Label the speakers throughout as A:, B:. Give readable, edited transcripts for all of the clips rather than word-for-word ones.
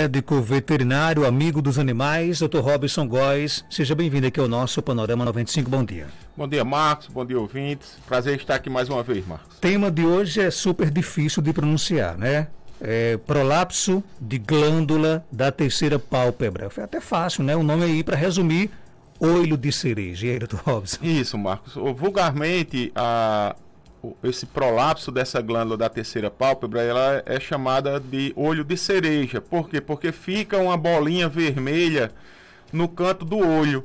A: médico veterinário, amigo dos animais, Dr. Robson Góes. Seja bem-vindo aqui ao nosso Panorama 95. Bom dia.
B: Bom dia, Marcos. Bom dia, ouvintes. Prazer estar aqui mais uma vez, Marcos.
A: O tema de hoje é super difícil de pronunciar, né? Prolapso de glândula da terceira pálpebra. Foi até fácil, né? O nome aí para resumir, olho de cereja. E aí, Dr. Robson?
B: Isso, Marcos. Vulgarmente, esse prolapso dessa glândula da terceira pálpebra, ela é chamada de olho de cereja. Por quê? Porque fica uma bolinha vermelha no canto do olho.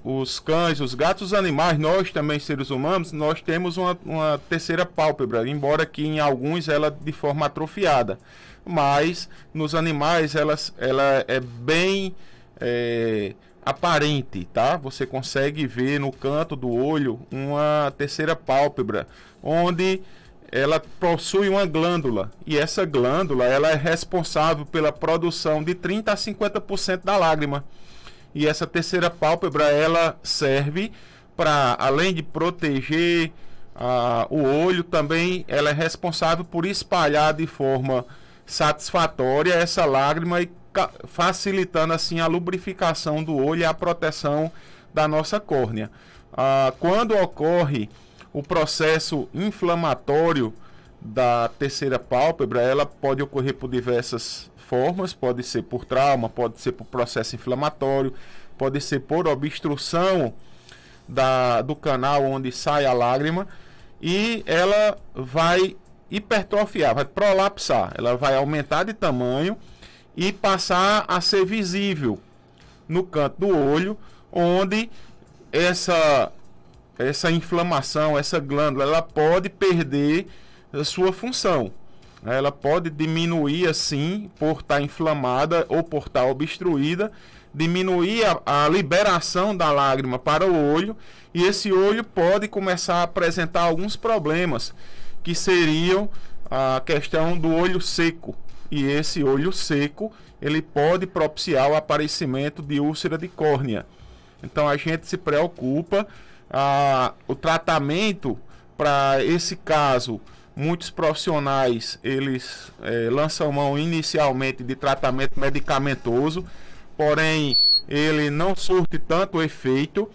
B: Os cães, os gatos, os animais, nós também, seres humanos, nós temos uma terceira pálpebra, embora que em alguns ela de forma atrofiada. Mas nos animais ela é bem aparente, tá? Você consegue ver no canto do olho uma terceira pálpebra, onde ela possui uma glândula, e essa glândula ela é responsável pela produção de 30 a 50% da lágrima. E essa terceira pálpebra ela serve para, além de proteger o olho, também ela é responsável por espalhar de forma satisfatória essa lágrima e facilitando assim a lubrificação do olho e a proteção da nossa córnea. Quando ocorre o processo inflamatório da terceira pálpebra, ela pode ocorrer por diversas formas, pode ser por trauma, pode ser por processo inflamatório, pode ser por obstrução do canal onde sai a lágrima, e ela vai hipertrofiar, vai prolapsar, ela vai aumentar de tamanho e passar a ser visível no canto do olho, onde essa inflamação, essa glândula, ela pode perder a sua função. Ela pode diminuir assim, por estar inflamada ou por estar obstruída, diminuir a liberação da lágrima para o olho, e esse olho pode começar a apresentar alguns problemas, que seriam a questão do olho seco. E esse olho seco, ele pode propiciar o aparecimento de úlcera de córnea. Então a gente se preocupa. O tratamento para esse caso, muitos profissionais eles lançam mão inicialmente de tratamento medicamentoso, porém ele não surte tanto efeito.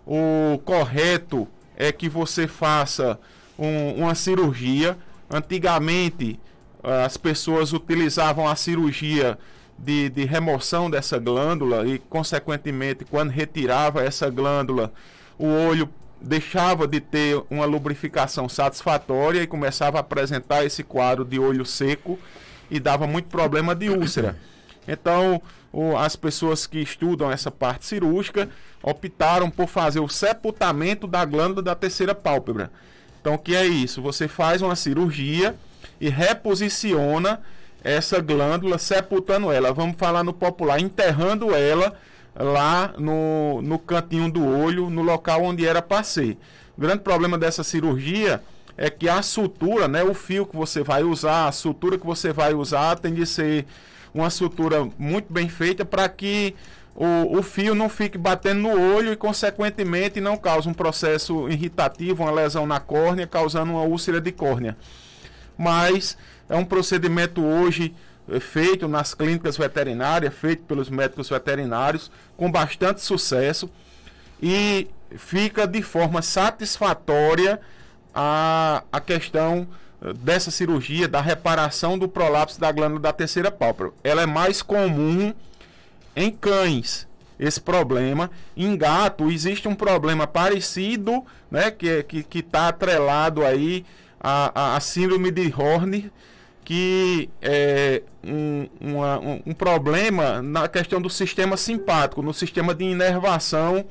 B: O correto é que você faça uma cirurgia. Antigamente as pessoas utilizavam a cirurgia de remoção dessa glândula e, consequentemente, quando retirava essa glândula, o olho deixava de ter uma lubrificação satisfatória e começava a apresentar esse quadro de olho seco e dava muito problema de úlcera. Então, as pessoas que estudam essa parte cirúrgica optaram por fazer o sepultamento da glândula da terceira pálpebra. Então, o que é isso? Você faz uma cirurgia e reposiciona essa glândula, sepultando ela. Vamos falar no popular, enterrando ela lá no cantinho do olho, no local onde era para ser. O grande problema dessa cirurgia é que a sutura, né, o fio que você vai usar, a sutura que você vai usar tem de ser uma sutura muito bem feita para que o fio não fique batendo no olho e, consequentemente, não cause um processo irritativo, uma lesão na córnea, causando uma úlcera de córnea. Mas é um procedimento hoje feito nas clínicas veterinárias, feito pelos médicos veterinários, com bastante sucesso, e fica de forma satisfatória a questão dessa cirurgia, da reparação do prolapso da glândula da terceira pálpebra. Ela é mais comum em cães, esse problema. Em gato existe um problema parecido, né, que está atrelado aí a síndrome de Horner, que é um problema na questão do sistema simpático, no sistema de inervação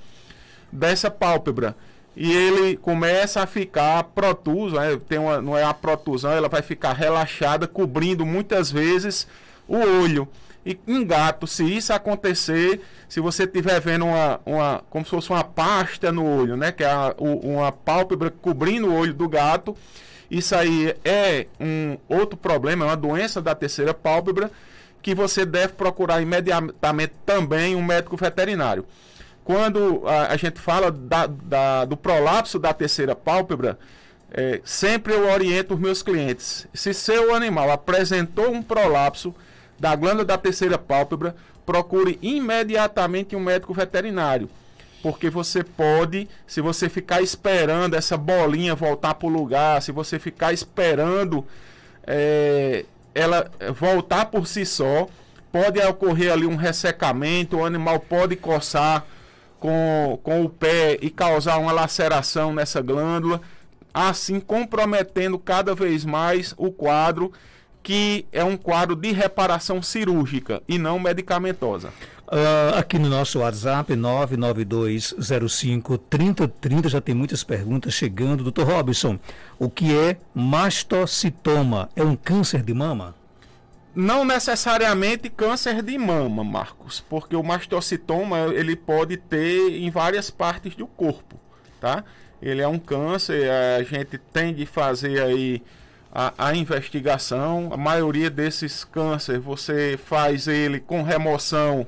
B: dessa pálpebra. E ele começa a ficar protuso, né? Não é a protusão, ela vai ficar relaxada, cobrindo muitas vezes o olho. E em gato, se isso acontecer, se você estiver vendo como se fosse uma pasta no olho, né? Que é uma pálpebra cobrindo o olho do gato, isso aí é um outro problema, é uma doença da terceira pálpebra, que você deve procurar imediatamente também um médico veterinário. Quando a gente fala do prolapso da terceira pálpebra, sempre eu oriento os meus clientes. Se seu animal apresentou um prolapso da glândula da terceira pálpebra, procure imediatamente um médico veterinário. Porque você pode, se você ficar esperando essa bolinha voltar para o lugar, se você ficar esperando ela voltar por si só, pode ocorrer ali um ressecamento, o animal pode coçar com o pé e causar uma laceração nessa glândula, assim comprometendo cada vez mais o quadro, que é um quadro de reparação cirúrgica e não medicamentosa.
A: Aqui no nosso WhatsApp, 992053030, já tem muitas perguntas chegando. Dr. Robson, o que é mastocitoma? É um câncer de mama?
B: Não necessariamente câncer de mama, Marcos, porque o mastocitoma ele pode ter em várias partes do corpo, tá? Ele é um câncer, a gente tem de fazer aí a investigação. A maioria desses cânceres você faz ele com remoção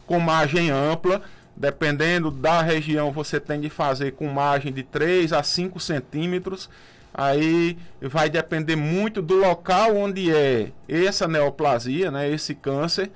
B: com margem ampla, dependendo da região você tem de fazer com margem de 3 a 5 centímetros. Aí vai depender muito do local onde é essa neoplasia, né, esse câncer,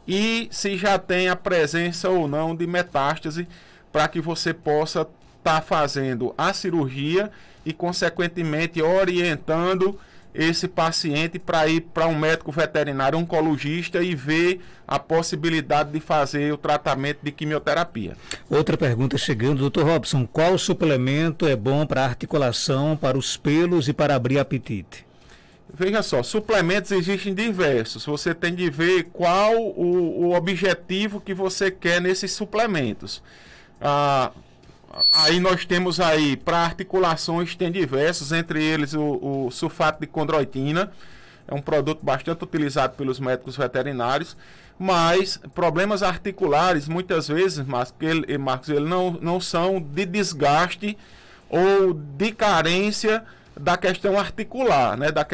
B: e se já tem a presença ou não de metástase, para que você possa estar fazendo a cirurgia e, consequentemente, orientando esse paciente para ir para um médico veterinário oncologista e ver a possibilidade de fazer o tratamento de quimioterapia.
A: Outra pergunta chegando, Dr. Robson, qual suplemento é bom para articulação, para os pelos e para abrir apetite?
B: Veja só, suplementos existem diversos, você tem de ver qual o objetivo que você quer nesses suplementos. Aí nós temos aí, para articulações tem diversos, entre eles o sulfato de condroitina, é um produto bastante utilizado pelos médicos veterinários, mas problemas articulares, muitas vezes, Marcos, eles não são de desgaste ou de carência da questão articular, né? da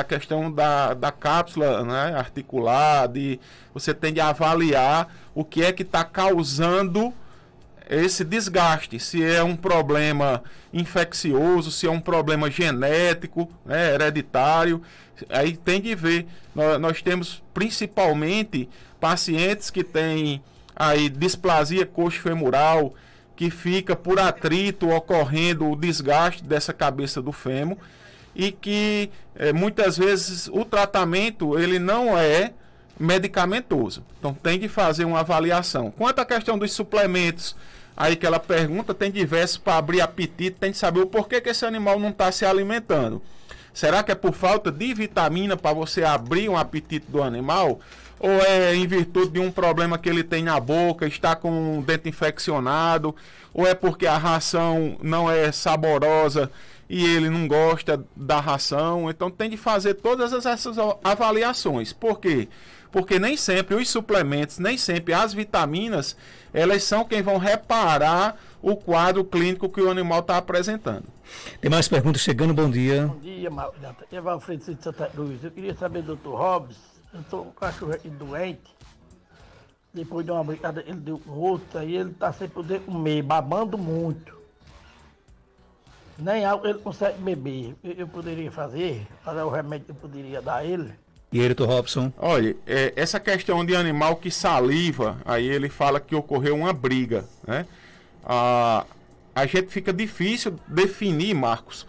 B: questão da cápsula, né? Articular, você tem de avaliar o que é que está causando esse desgaste, se é um problema infeccioso, se é um problema genético, né, hereditário. Aí tem de ver. Nós temos principalmente pacientes que têm aí displasia coxofemoral, que fica por atrito ocorrendo o desgaste dessa cabeça do fêmur, e que muitas vezes o tratamento ele não é medicamentoso. Então tem de fazer uma avaliação. Quanto à questão dos suplementos, aí que ela pergunta, tem diversos para abrir apetite, tem de saber o porquê que esse animal não está se alimentando. Será que é por falta de vitamina para você abrir um apetite do animal? Ou é em virtude de um problema que ele tem na boca, está com um dente infeccionado? Ou é porque a ração não é saborosa e ele não gosta da ração? Então tem de fazer todas essas avaliações. Por quê? Porque nem sempre os suplementos, nem sempre as vitaminas, elas são quem vão reparar o quadro clínico que o animal está apresentando.
A: Tem mais perguntas chegando, bom dia.
C: Bom dia, eu vou Alfredo de Santa Cruz. Eu queria saber, doutor Robson, eu estou com um cachorro aqui doente, depois de uma brincada ele deu com outro, aí ele está sem poder comer, babando muito. Nem água ele consegue beber. Eu poderia fazer o remédio que eu poderia dar a ele?
A: E aí, doutor Robson?
B: Olha, essa questão de animal que saliva, aí ele fala que ocorreu uma briga, né? A gente fica difícil definir, Marcos,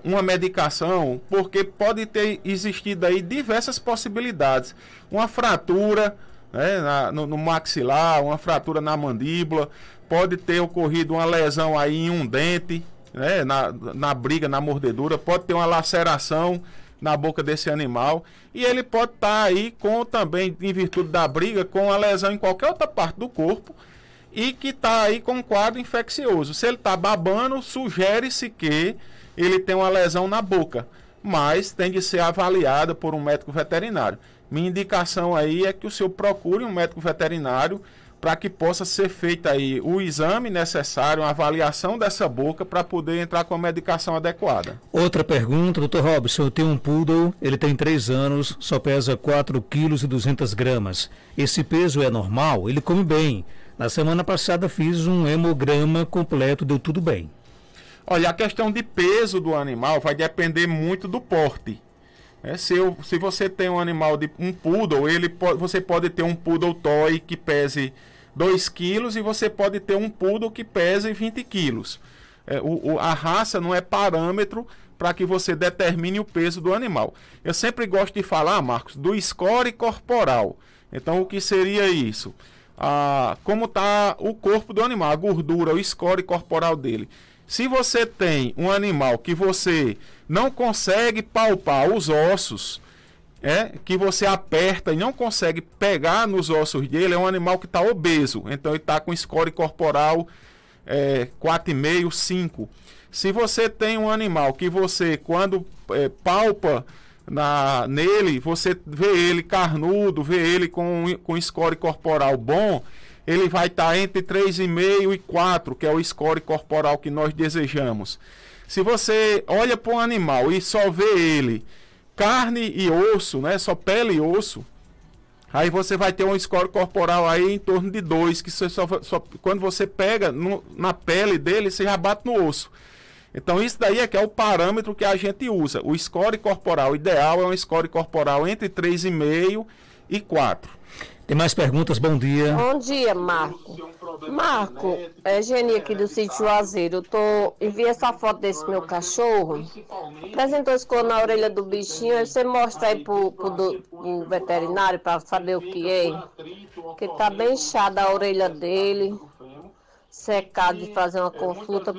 B: uma medicação, porque pode ter existido aí diversas possibilidades. Uma fratura, né, no maxilar, uma fratura na mandíbula, pode ter ocorrido uma lesão aí em um dente, né, na briga, na mordedura, pode ter uma laceração na boca desse animal, e ele pode estar aí com também, em virtude da briga, com a lesão em qualquer outra parte do corpo, e que está aí com um quadro infeccioso. Se ele está babando, sugere-se que ele tem uma lesão na boca, mas tem de ser avaliada por um médico veterinário. Minha indicação aí é que o senhor procure um médico veterinário para que possa ser feita aí o exame necessário, uma avaliação dessa boca para poder entrar com a medicação adequada.
A: Outra pergunta, doutor Robson, eu tenho um poodle, ele tem 3 anos, só pesa 4 quilos e 200 gramas. Esse peso é normal? Ele come bem. Na semana passada fiz um hemograma completo, deu tudo bem.
B: Olha, a questão de peso do animal vai depender muito do porte. Se você tem um animal de um poodle, você pode ter um poodle toy que pese 2 quilos e você pode ter um poodle que pese 20 quilos. A raça não é parâmetro para que você determine o peso do animal. Eu sempre gosto de falar, Marcos, do score corporal. Então, o que seria isso? Como está o corpo do animal, a gordura, o score corporal dele. Se você tem um animal que você não consegue palpar os ossos, que você aperta e não consegue pegar nos ossos dele, é um animal que está obeso. Então ele está com score corporal 4,5, 5. Se você tem um animal que você, quando palpa nele, você vê ele carnudo, vê ele com score corporal bom, ele vai estar entre 3,5 e 4, que é o score corporal que nós desejamos. Se você olha para um animal e só vê ele carne e osso, né, só pele e osso, aí você vai ter um score corporal aí em torno de 2, que quando você pega na pele dele, você já bate no osso. Então isso daí que é o parâmetro que a gente usa. O score corporal ideal é um score corporal entre 3,5 e 4.
A: Tem mais perguntas? Bom dia.
D: Bom dia, Marco. Marco, é Geni aqui do sítio Juazeiro. Enviei essa foto desse meu cachorro. Apresentou escor na orelha do bichinho. Aí você mostra aí pro veterinário para saber o que é. Porque tá bem inchada a orelha dele. Secado de fazer uma consulta.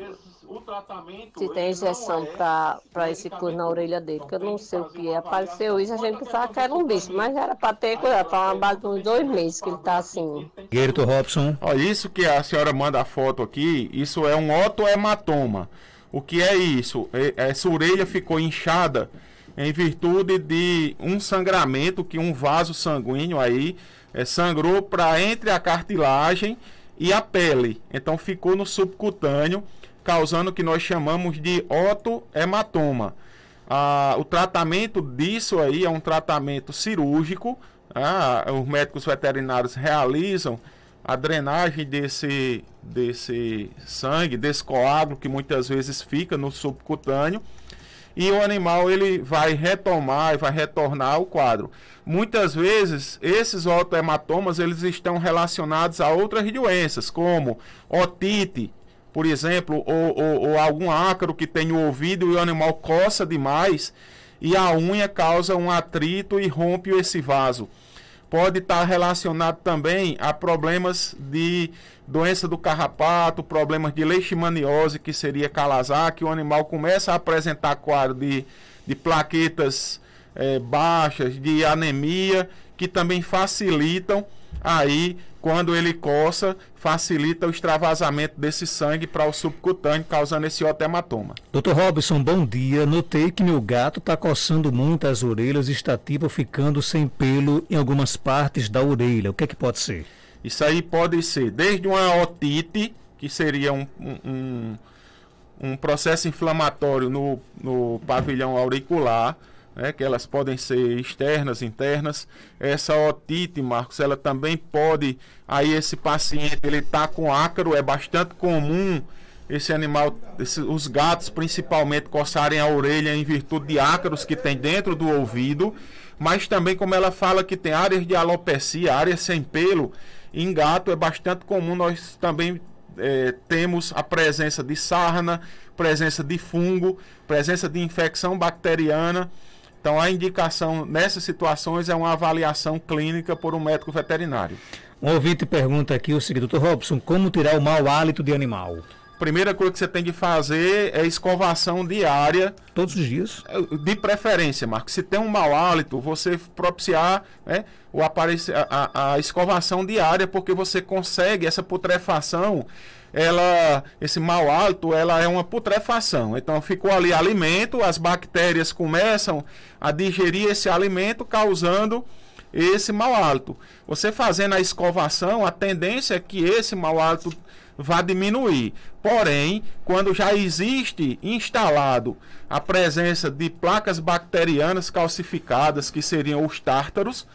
D: Se tem injeção para esse coisa na orelha dele, que eu não sei o que é. Apareceu isso, a gente pensava que era um bicho, mas era para ter coisa, para uma base de uns 2 meses que ele tá assim.
A: Guerito Robson.
B: Isso que a senhora manda a foto aqui, isso é um otohematoma. O que é isso? Essa orelha ficou inchada em virtude de um sangramento, que um vaso sanguíneo aí sangrou para entre a cartilagem e a pele. Então ficou no subcutâneo, causando o que nós chamamos de otohematoma. O tratamento disso aí é um tratamento cirúrgico. Os médicos veterinários realizam a drenagem desse sangue, desse coágulo que muitas vezes fica no subcutâneo, e o animal ele vai retornar ao quadro. Muitas vezes esses otohematomas eles estão relacionados a outras doenças, como otite, por exemplo, ou algum ácaro que tem o ouvido e o animal coça demais e a unha causa um atrito e rompe esse vaso. Pode estar relacionado também a problemas de doença do carrapato, problemas de leishmaniose, que seria calazar, que o animal começa a apresentar quadro de plaquetas baixas, de anemia, que também facilitam aí, quando ele coça, facilita o extravasamento desse sangue para o subcutâneo, causando esse otohematoma.
A: Dr. Robson, bom dia. Notei que meu gato está coçando muito as orelhas e está ficando sem pelo em algumas partes da orelha. O que é que pode ser?
B: Isso aí pode ser desde uma otite, que seria um processo inflamatório no pavilhão auricular, que elas podem ser externas, internas. Essa otite, Marcos, ela também pode, aí esse paciente, ele está com ácaro, é bastante comum esse animal, os gatos principalmente, coçarem a orelha em virtude de ácaros que tem dentro do ouvido, mas também, como ela fala que tem áreas de alopecia, áreas sem pelo, em gato é bastante comum. Nós também temos a presença de sarna, presença de fungo, presença de infecção bacteriana. Então, a indicação nessas situações é uma avaliação clínica por um médico veterinário.
A: Um ouvinte pergunta aqui o seguinte: Dr. Robson, como tirar o mau hálito de animal?
B: Primeira coisa que você tem que fazer é escovação diária.
A: Todos os dias?
B: De preferência, Marcos. Se tem um mau hálito, você propiciar a escovação diária, porque você consegue essa putrefação. Esse mau hálito, ela é uma putrefação. Então ficou ali alimento, as bactérias começam a digerir esse alimento, causando esse mau hálito. Você fazendo a escovação, a tendência é que esse mau hálito vá diminuir. Porém, quando já existe instalado a presença de placas bacterianas calcificadas, que seriam os tártaros,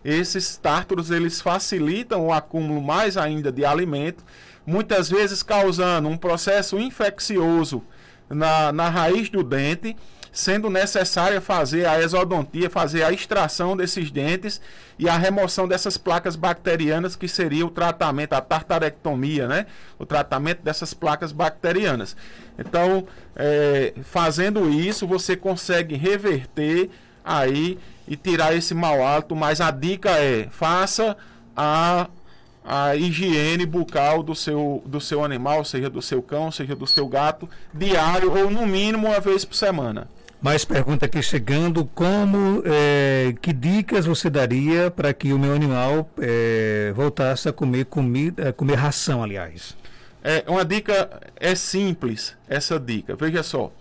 B: esses tártaros eles facilitam o acúmulo mais ainda de alimento, muitas vezes causando um processo infeccioso na raiz do dente, sendo necessária fazer a exodontia, fazer a extração desses dentes e a remoção dessas placas bacterianas, que seria o tratamento, a tartarectomia, né? O tratamento dessas placas bacterianas. Então, fazendo isso, você consegue reverter aí e tirar esse mau hálito, mas a dica faça a higiene bucal do seu animal, seja do seu cão, seja do seu gato, diário ou no mínimo uma vez por semana.
A: Mais pergunta aqui chegando, que dicas você daria para que o meu animal voltasse a comer comer ração, aliás?
B: Uma dica simples, essa dica. Veja só,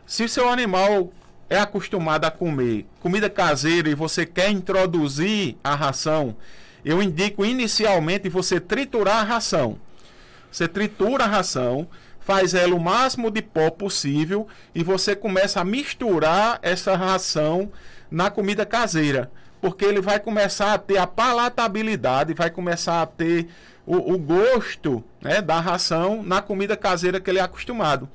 B: se o seu animal é acostumado a comer comida caseira e você quer introduzir a ração, eu indico inicialmente você triturar a ração. Você tritura a ração, faz ela o máximo de pó possível e você começa a misturar essa ração na comida caseira, porque ele vai começar a ter a palatabilidade, vai começar a ter o gosto, né, da ração na comida caseira que ele é acostumado.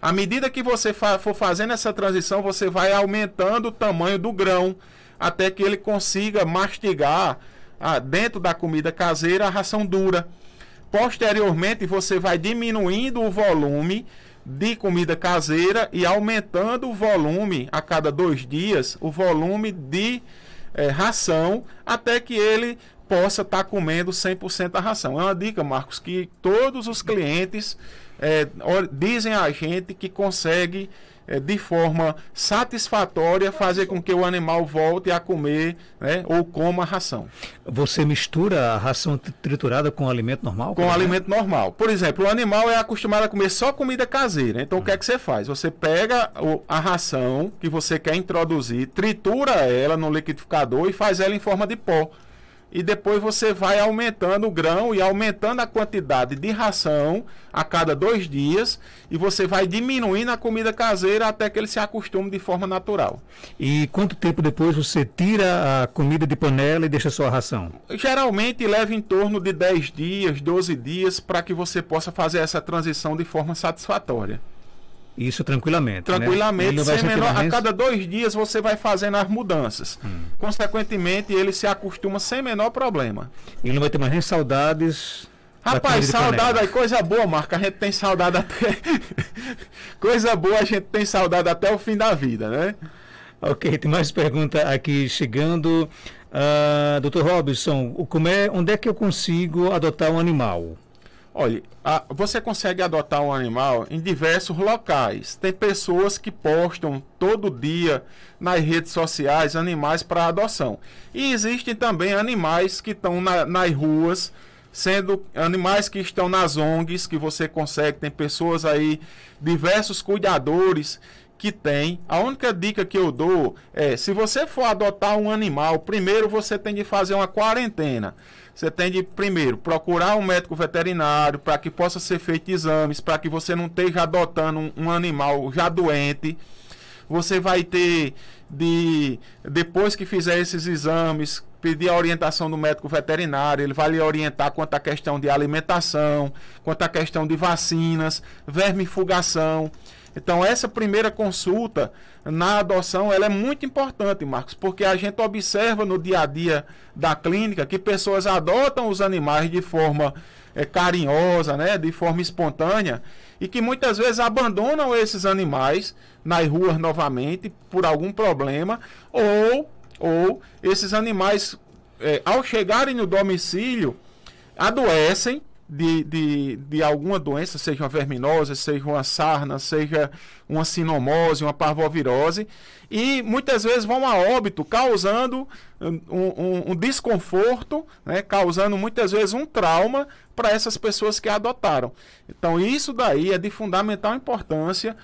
B: À medida que você for fazendo essa transição, você vai aumentando o tamanho do grão, até que ele consiga mastigar dentro da comida caseira a ração dura. Posteriormente, você vai diminuindo o volume de comida caseira e aumentando o volume a cada 2 dias, o volume de ração, até que ele possa estar comendo 100% a ração. É uma dica, Marcos, que todos os clientes dizem a gente que consegue de forma satisfatória fazer com que o animal volte a comer, né, ou coma a ração.
A: Você mistura a ração triturada com o alimento normal?
B: Com o alimento normal. Por exemplo, o animal é acostumado a comer só comida caseira. Então, o que é que você faz? Você pega a ração que você quer introduzir, tritura ela no liquidificador e faz ela em forma de pó. E depois você vai aumentando o grão e aumentando a quantidade de ração a cada 2 dias. E você vai diminuindo a comida caseira até que ele se acostume de forma natural.
A: E quanto tempo depois você tira a comida de panela e deixa só a ração?
B: Geralmente leva em torno de 10 dias, 12 dias para que você possa fazer essa transição de forma satisfatória.
A: Isso tranquilamente.
B: Tranquilamente,
A: né?
B: sem menor, a cada 2 dias você vai fazendo as mudanças. Consequentemente, ele se acostuma sem menor problema.
A: Ele não vai ter mais nem saudades.
B: Rapaz, saudade aí, coisa boa, Marco. A gente tem saudade até. Coisa boa, a gente tem saudade até o fim da vida, né?
A: Ok, tem mais pergunta aqui chegando. Dr. Robson, onde é que eu consigo adotar um animal?
B: Olha, você consegue adotar um animal em diversos locais. Tem pessoas que postam todo dia nas redes sociais animais para adoção. E existem também animais que estão nas ruas, sendo animais que estão nas ONGs, que você consegue. Tem pessoas aí, diversos cuidadores que tem. A única dica que eu dou se você for adotar um animal, primeiro você tem de fazer uma quarentena. Você tem de, primeiro, procurar um médico veterinário para que possa ser feito exames, para que você não esteja adotando um animal já doente. Você vai ter depois que fizer esses exames, pedir a orientação do médico veterinário. Ele vai lhe orientar quanto à questão de alimentação, quanto à questão de vacinas, vermifugação. Então, essa primeira consulta na adoção, ela é muito importante, Marcos, porque a gente observa no dia a dia da clínica que pessoas adotam os animais de forma carinhosa, né, de forma espontânea, e que muitas vezes abandonam esses animais nas ruas novamente por algum problema, ou esses animais, ao chegarem no domicílio, adoecem de alguma doença, seja uma verminose, seja uma sarna, seja uma sinomose, uma parvovirose, e muitas vezes vão a óbito, causando um desconforto, né, causando muitas vezes um trauma para essas pessoas que adotaram. Então isso daí é de fundamental importância.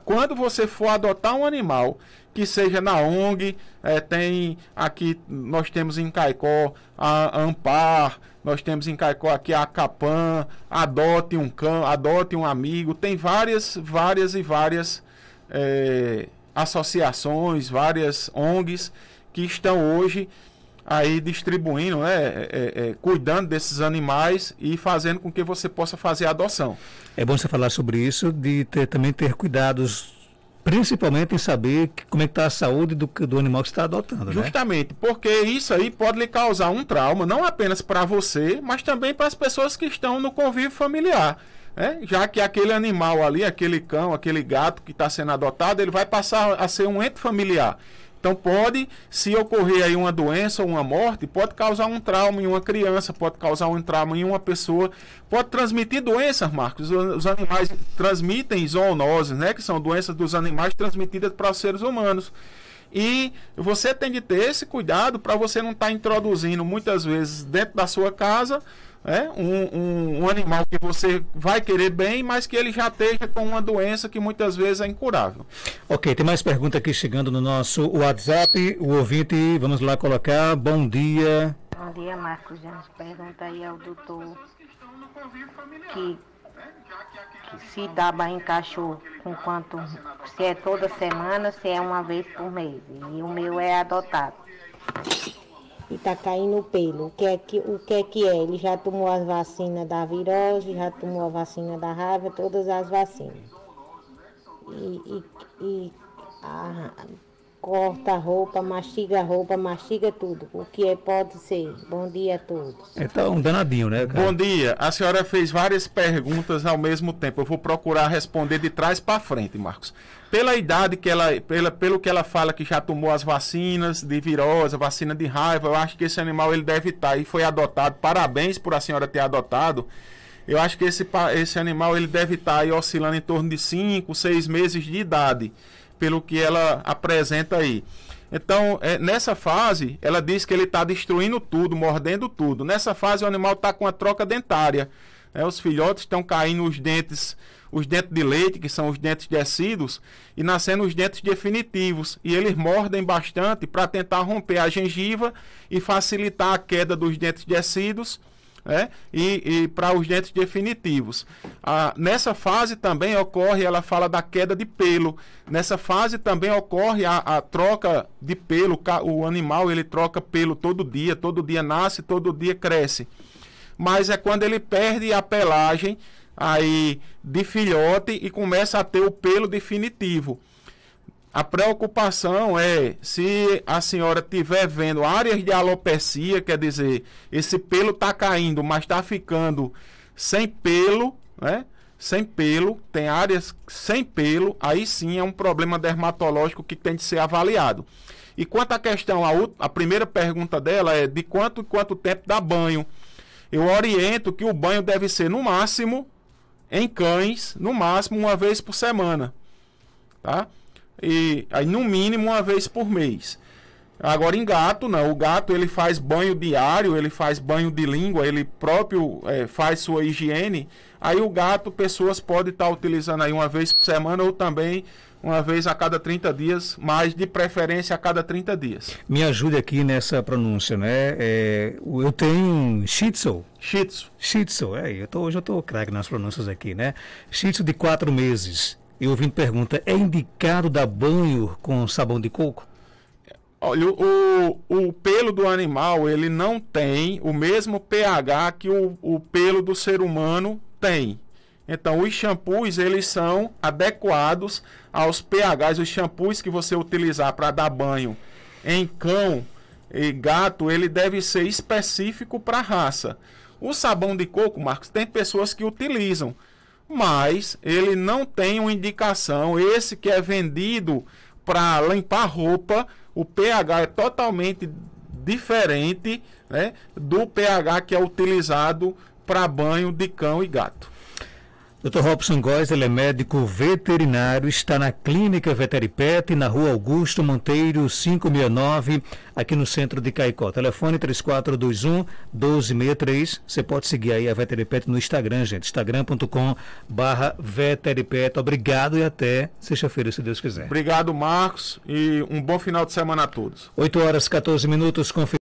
B: Quando você for adotar um animal, que seja na ONG, nós temos em Caicó a Ampar, nós temos em Caicó aqui a Capan, Adote um Cão, Adote um Amigo, tem várias associações, várias ONGs que estão hoje aí distribuindo, cuidando desses animais e fazendo com que você possa fazer a adoção.
A: É bom você falar sobre isso, de também ter cuidados principalmente em saber como é que está a saúde do animal que você está adotando, né?
B: Justamente, porque isso aí pode lhe causar um trauma, não apenas para você, mas também para as pessoas que estão no convívio familiar. Já que aquele animal ali, aquele cão, aquele gato que está sendo adotado, ele vai passar a ser um ente familiar. Então pode, se ocorrer aí uma doença ou uma morte, pode causar um trauma em uma criança, pode causar um trauma em uma pessoa, pode transmitir doenças, Marcos. Os animais transmitem zoonoses, né? Que são doenças dos animais transmitidas para os seres humanos. E você tem de ter esse cuidado para você não estar introduzindo muitas vezes dentro da sua casa um animal que você vai querer bem, mas que ele já esteja com uma doença que muitas vezes é incurável.
A: Ok, tem mais pergunta aqui chegando no nosso WhatsApp. O ouvinte, vamos lá colocar. Bom dia.
E: Bom dia, Marcos. Já pergunta aí ao doutor que se dá banho em cachorro com quanto, se é toda semana, se é uma vez por mês. E o meu é adotado. E tá caindo o pelo. O que é que é? Ele já tomou as vacinas da virose, já tomou a vacina da raiva, todas as vacinas. Corta a roupa, mastiga tudo. O que é, pode ser. Bom dia a todos.
A: Então, um danadinho, né, cara?
B: Bom dia. A senhora fez várias perguntas ao mesmo tempo. Eu vou procurar responder de trás para frente, Marcos. Pela idade que pelo que ela fala que já tomou as vacinas de virose, a vacina de raiva, eu acho que esse animal ele deve estar e foi adotado. Parabéns por a senhora ter adotado. Eu acho que esse animal ele deve estar aí oscilando em torno de 5, 6 meses de idade, pelo que ela apresenta aí. Então, nessa fase, ela diz que ele está destruindo tudo, mordendo tudo. Nessa fase, o animal está com a troca dentária. Os filhotes estão caindo os dentes de leite, que são os dentes descidos, e nascendo os dentes definitivos. E eles mordem bastante para tentar romper a gengiva e facilitar a queda dos dentes descidos, e para os dentes definitivos. Nessa fase também ocorre, ela fala da queda de pelo. Nessa fase também ocorre a troca de pelo. O animal ele troca pelo todo dia nasce, todo dia cresce. Mas é quando ele perde a pelagem aí de filhote e começa a ter o pelo definitivo. A preocupação é se a senhora estiver vendo áreas de alopecia, quer dizer, esse pelo está caindo, mas está ficando sem pelo, sem pelo, tem áreas sem pelo, aí sim é um problema dermatológico que tem de ser avaliado. E quanto à questão, a primeira pergunta dela é de quanto tempo dá banho. Eu oriento que o banho deve ser no máximo, em cães, no máximo uma vez por semana, tá? E aí no mínimo uma vez por mês. Agora em gato não, o gato ele faz banho diário, ele faz banho de língua, ele próprio faz sua higiene. Aí o gato, pessoas podem estar utilizando aí uma vez por semana ou também uma vez a cada 30 dias, mas de preferência a cada 30 dias.
A: Me ajude aqui nessa pronúncia, né? Eu tenho Shih Tzu. Shih Tzu, hoje eu estou craque nas pronúncias aqui, né? Shih Tzu de 4 meses. E o ouvinte pergunta, é indicado dar banho com sabão de coco?
B: Olha, o pelo do animal, ele não tem o mesmo pH que o pelo do ser humano tem. Então, os shampoos, eles são adequados aos pHs. Os shampoos que você utilizar para dar banho em cão e gato, ele deve ser específico para a raça. O sabão de coco, Marcos, tem pessoas que utilizam, mas ele não tem uma indicação. Esse que é vendido para limpar roupa, o pH é totalmente diferente, do pH que é utilizado para banho de cão e gato.
A: Dr. Robson Góes, ele é médico veterinário, está na Clínica Veteripet, na Rua Augusto Monteiro, 569, aqui no centro de Caicó. Telefone 3421-1263. Você pode seguir aí a Veteripet no Instagram, gente. instagram.com/Veteripet. Obrigado e até sexta-feira, se Deus quiser.
B: Obrigado, Marcos, e um bom final de semana a todos.
A: 8h14,